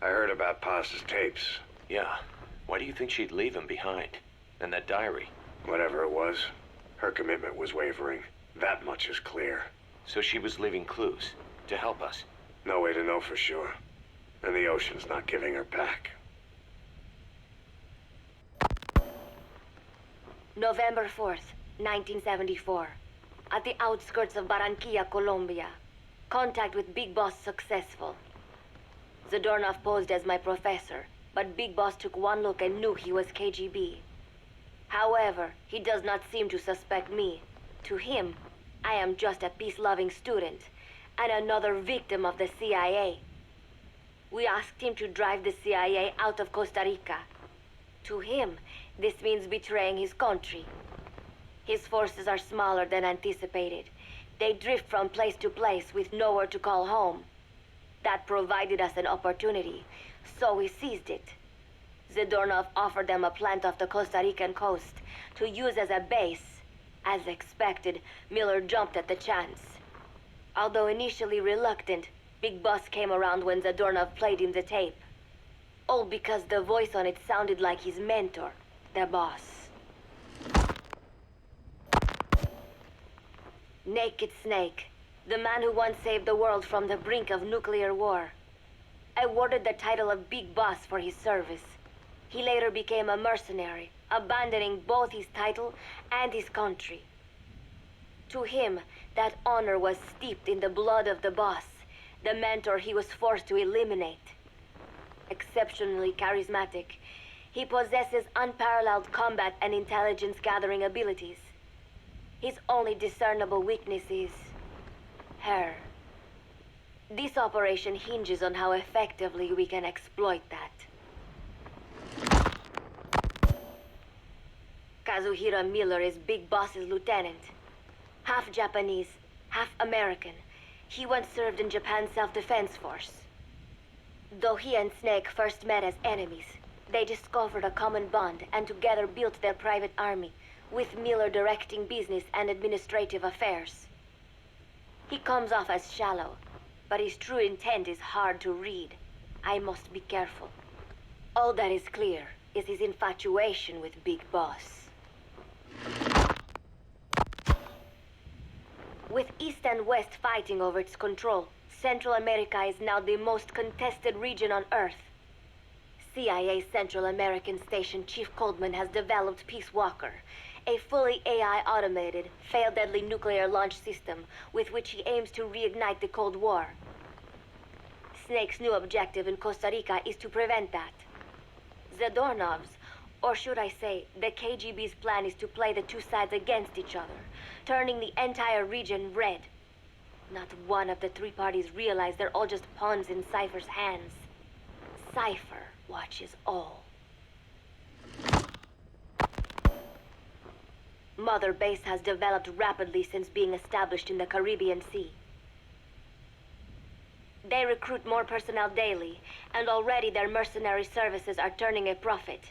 I heard about Paz's tapes. Yeah. Why do you think she'd leave him behind? And that diary? Whatever it was, her commitment was wavering. That much is clear. So she was leaving clues to help us? No way to know for sure. And the ocean's not giving her back. November 4th, 1974. At the outskirts of Barranquilla, Colombia. Contact with Big Boss successful. Zadornov posed as my professor, but Big Boss took one look and knew he was KGB. However, he does not seem to suspect me. To him, I am just a peace-loving student, and another victim of the CIA. We asked him to drive the CIA out of Costa Rica. To him, this means betraying his country. His forces are smaller than anticipated. They drift from place to place with nowhere to call home. That provided us an opportunity, so we seized it. Zadornov offered them a plant off the Costa Rican coast to use as a base. As expected, Miller jumped at the chance. Although initially reluctant, Big Boss came around when Zadornov played him the tape. All because the voice on it sounded like his mentor, the boss. Naked Snake, the man who once saved the world from the brink of nuclear war. Awarded the title of Big Boss for his service. He later became a mercenary, abandoning both his title and his country. To him, that honor was steeped in the blood of the boss, the mentor he was forced to eliminate. Exceptionally charismatic, he possesses unparalleled combat and intelligence-gathering abilities. His only discernible weakness is her. This operation hinges on how effectively we can exploit that. Kazuhira Miller is Big Boss's lieutenant. Half Japanese, half American. He once served in Japan's self-defense force. Though he and Snake first met as enemies, they discovered a common bond and together built their private army, with Miller directing business and administrative affairs. He comes off as shallow, but his true intent is hard to read. I must be careful. All that is clear is his infatuation with Big Boss. With East and West fighting over its control, Central America is now the most contested region on Earth. CIA Central American Station Chief Coldman has developed Peace Walker, a fully AI-automated, fail-deadly nuclear launch system with which he aims to reignite the Cold War. Snake's new objective in Costa Rica is to prevent that. Zadornov's, or should I say, the KGB's plan is to play the two sides against each other, turning the entire region red. Not one of the three parties realize they're all just pawns in Cypher's hands. Cypher watches all. Mother Base has developed rapidly since being established in the Caribbean Sea. They recruit more personnel daily, and already their mercenary services are turning a profit.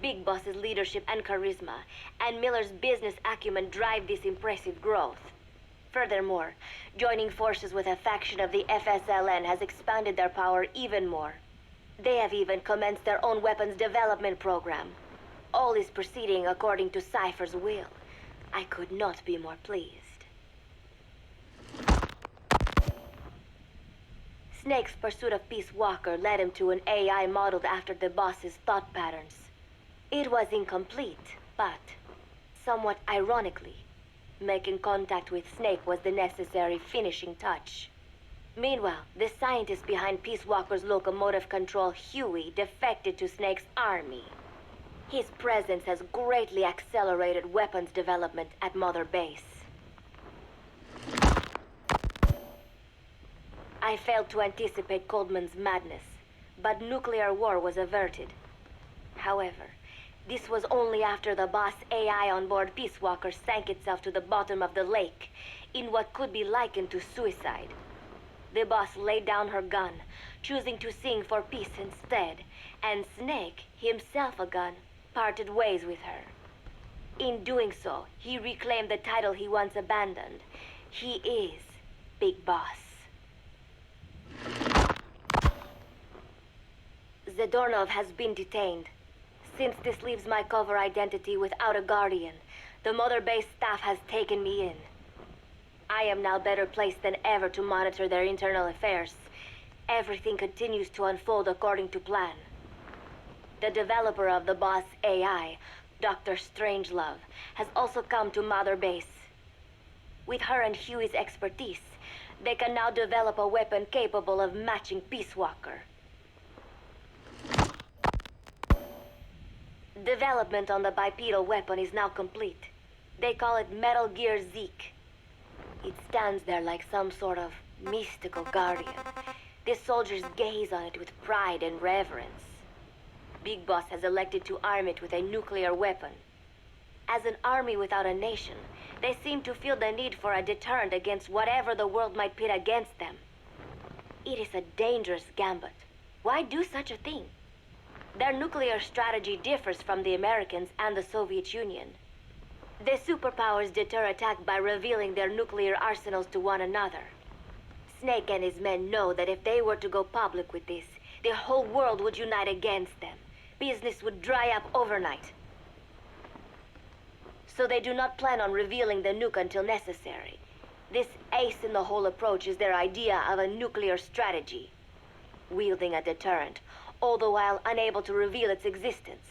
Big Boss's leadership and charisma, and Miller's business acumen drive this impressive growth. Furthermore, joining forces with a faction of the FSLN has expanded their power even more. They have even commenced their own weapons development program. All is proceeding according to Cypher's will. I could not be more pleased. Snake's pursuit of Peace Walker led him to an AI modeled after the boss's thought patterns. It was incomplete, but, somewhat ironically, making contact with Snake was the necessary finishing touch. Meanwhile, the scientist behind Peace Walker's locomotive control, Huey, defected to Snake's army. His presence has greatly accelerated weapons development at Mother Base. I failed to anticipate Coldman's madness, but nuclear war was averted. However, this was only after the boss AI on board Peace Walker sank itself to the bottom of the lake in what could be likened to suicide. The boss laid down her gun, choosing to sing for peace instead, and Snake, himself a gun, parted ways with her. In doing so, he reclaimed the title he once abandoned. He is Big Boss. Zadornov has been detained. Since this leaves my cover identity without a guardian, the Mother Base staff has taken me in. I am now better placed than ever to monitor their internal affairs. Everything continues to unfold according to plan. The developer of the boss AI, Dr. Strangelove, has also come to Mother Base. With her and Huey's expertise, they can now develop a weapon capable of matching Peace Walker. Development on the bipedal weapon is now complete. They call it Metal Gear Zeke. It stands there like some sort of mystical guardian. The soldiers gaze on it with pride and reverence. Big Boss has elected to arm it with a nuclear weapon. As an army without a nation, they seem to feel the need for a deterrent against whatever the world might pit against them. It is a dangerous gambit. Why do such a thing? Their nuclear strategy differs from the Americans and the Soviet Union. The superpowers deter attack by revealing their nuclear arsenals to one another. Snake and his men know that if they were to go public with this, the whole world would unite against them. Business would dry up overnight. So they do not plan on revealing the nuke until necessary. This ace-in-the-hole approach is their idea of a nuclear strategy. Wielding a deterrent, all the while unable to reveal its existence.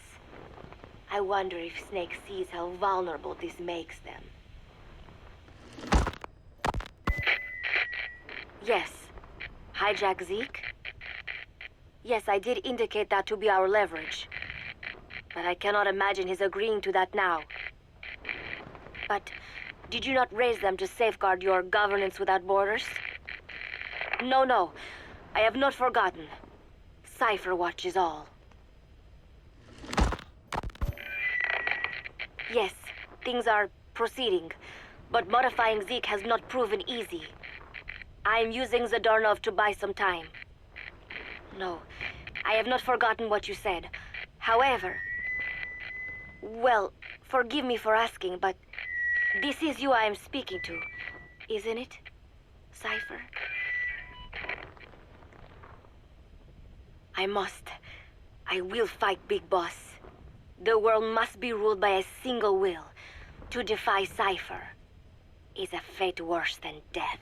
I wonder if Snake sees how vulnerable this makes them. Yes. Hijack Zeke? Yes, I did indicate that to be our leverage. But I cannot imagine his agreeing to that now. But did you not raise them to safeguard your governance without borders? No. I have not forgotten. Cypher watches all. Yes, things are proceeding, but modifying Zeke has not proven easy. I am using Zadornov to buy some time. No, I have not forgotten what you said. However, well, forgive me for asking, but this is you I am speaking to, isn't it, Cypher? I will fight Big Boss. The world must be ruled by a single will. To defy Cypher is a fate worse than death.